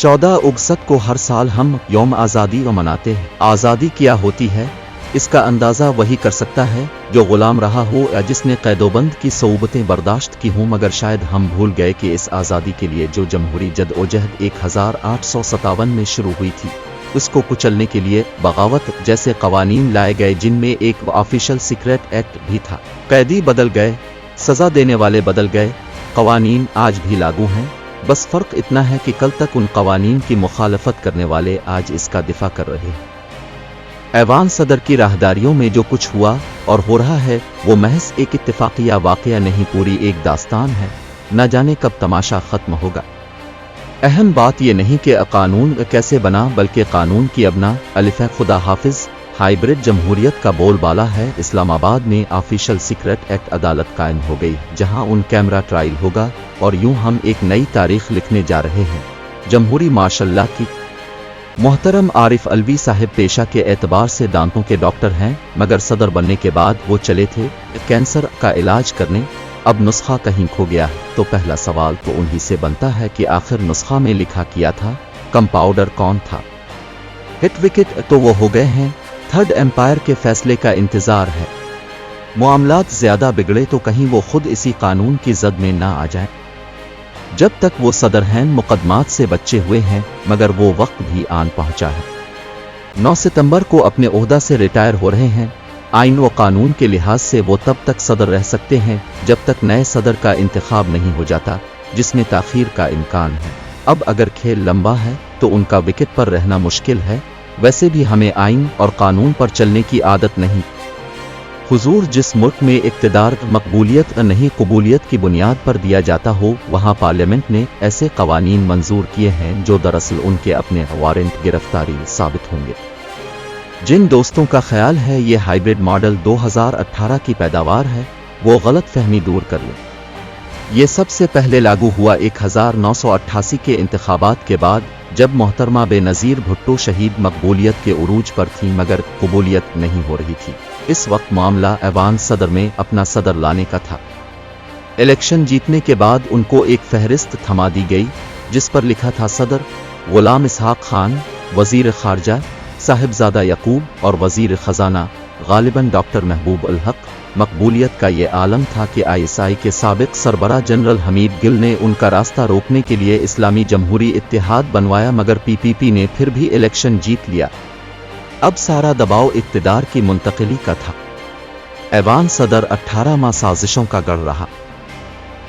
14 अगस्त को हर साल हम यौम आज़ादी मनाते हैं। आज़ादी क्या होती है, इसका अंदाज़ा वही कर सकता है जो गुलाम रहा हो या जिसने कैदोबंद की सऊबतें बर्दाश्त की हों, मगर शायद हम भूल गए कि इस आज़ादी के लिए जो जमहूरी जद्दोजहद 1857 में शुरू हुई थी, उसको कुचलने के लिए बगावत जैसे कवानीन लाए गए, जिनमें एक ऑफिशियल सीक्रेट एक्ट भी था। कैदी बदल गए, सज़ा देने वाले बदल गए, कवानीन आज भी लागू हैं। बस फ़र्क इतना है कि कल तक उन कवानीन की मुखालफत करने वाले आज इसका दिफा कर रहे हैं। ऐवान सदर की राहदारियों में जो कुछ हुआ और हो रहा है वो महज एक इत्तेफाकिया वाक़या नहीं, पूरी एक दास्तान है। न जाने कब तमाशा ख़त्म होगा। अहम बात यह नहीं कि कानून कैसे बना, बल्कि कानून की अबना। अलिफ़ खुदा हाफिज। हाइब्रिड जमहूरियत का बोलबाला है। इस्लामाबाद में ऑफिशियल सीक्रेट एक्ट अदालत कायम हो गई, जहां उन कैमरा ट्रायल होगा और यूं हम एक नई तारीख लिखने जा रहे हैं जमहूरी माशल्लाह की। मोहतरम आरिफ अलवी साहब पेशा के एतबार से दांतों के डॉक्टर हैं, मगर सदर बनने के बाद वो चले थे कैंसर का इलाज करने। अब नुस्खा कहीं खो गया है तो पहला सवाल तो उन्हीं से बनता है कि आखिर नुस्खा में लिखा किया था कंपाउंडर कौन था। हिट विकेट तो वो हो गए हैं, थर्ड एम्पायर के फैसले का इंतजार है। मामलात ज्यादा बिगड़े तो कहीं वो खुद इसी कानून की जद में ना आ जाए। जब तक वो सदर हैं मुकदमात से बचे हुए हैं, मगर वो वक्त भी आन पहुंचा है। 9 सितंबर को अपने ओहदा से रिटायर हो रहे हैं। आइन व कानून के लिहाज से वो तब तक सदर रह सकते हैं जब तक नए सदर का इंतखाब नहीं हो जाता, जिसमें ताखीर का इम्कान है। अब अगर खेल लंबा है तो उनका विकेट पर रहना मुश्किल है। वैसे भी हमें आइन और कानून पर चलने की आदत नहीं। हुजूर, जिस मुल्क में इक़्तिदार मकबूलियत नहीं कबूलियत की बुनियाद पर दिया जाता हो, वहाँ पार्लियामेंट ने ऐसे कवानीन मंजूर किए हैं जो दरअसल उनके अपने वारंट गिरफ्तारी साबित होंगे। जिन दोस्तों का ख्याल है ये हाइब्रिड मॉडल 2018 की पैदावार है, वो गलत फहमी दूर कर लें। ये सबसे पहले लागू हुआ 1988 के इंतखाबात के बाद, जब मोहतरमा बेनज़ीर भुट्टो शहीद मकबूलियत के उरूज पर थी, मगर कबूलियत नहीं हो रही थी। इस वक्त मामला ऐवान सदर में अपना सदर लाने का था। इलेक्शन जीतने के बाद उनको एक फहरिस्त थमा दी गई जिस पर लिखा था सदर गुलाम इसहाक खान, वजीर खारजा साहिबजादा यकूब और वजीर खजाना गालिबन डॉक्टर महबूब उल हक। मकबूलियत का ये आलम था कि ISI के साबिक सरबराह जनरल हमीद गिल ने उनका रास्ता रोकने के लिए इस्लामी जमहूरी इत्तेहाद बनवाया, मगर PPP ने फिर भी इलेक्शन जीत लिया। अब सारा दबाव इक़्तिदार की मुंतकिली का था। ऐवान सदर 18 माह साजिशों का गढ़ रहा।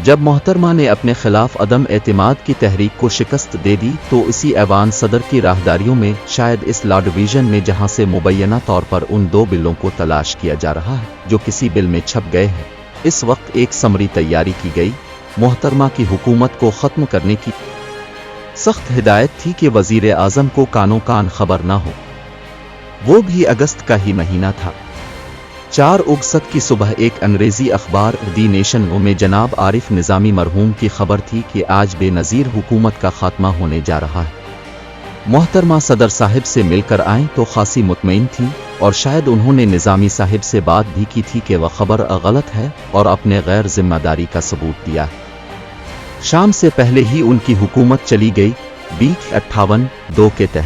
जब मोहतरमा ने अपने खिलाफ अदम एतमाद की तहरीक को शिकस्त दे दी, तो इसी ऐवान सदर की राहदारियों में, शायद इस लॉ डिवीजन में, जहां से मुबैना तौर पर उन 2 बिलों को तलाश किया जा रहा है जो किसी बिल में छप गए हैं, इस वक्त एक समरी तैयारी की गई। मोहतरमा की हुकूमत को ख़त्म करने की सख्त हिदायत थी कि वज़ीर आज़म को कानो कान खबर ना हो। वो भी अगस्त का ही महीना था। 4 अगस्त की सुबह एक अंग्रेजी अखबार दी नेशन में जनाब आरिफ निज़ामी मरहूम की खबर थी कि आज बेनज़ीर हुकूमत का खात्मा होने जा रहा है। मोहतरमा सदर साहिब से मिलकर आएं तो खासी मुतमईन थी, और शायद उन्होंने निज़ामी साहिब से बात भी की थी कि वह खबर गलत है और अपने गैर जिम्मेदारी का सबूत दिया है। शाम से पहले ही उनकी हुकूमत चली गई। 58(2) के तहत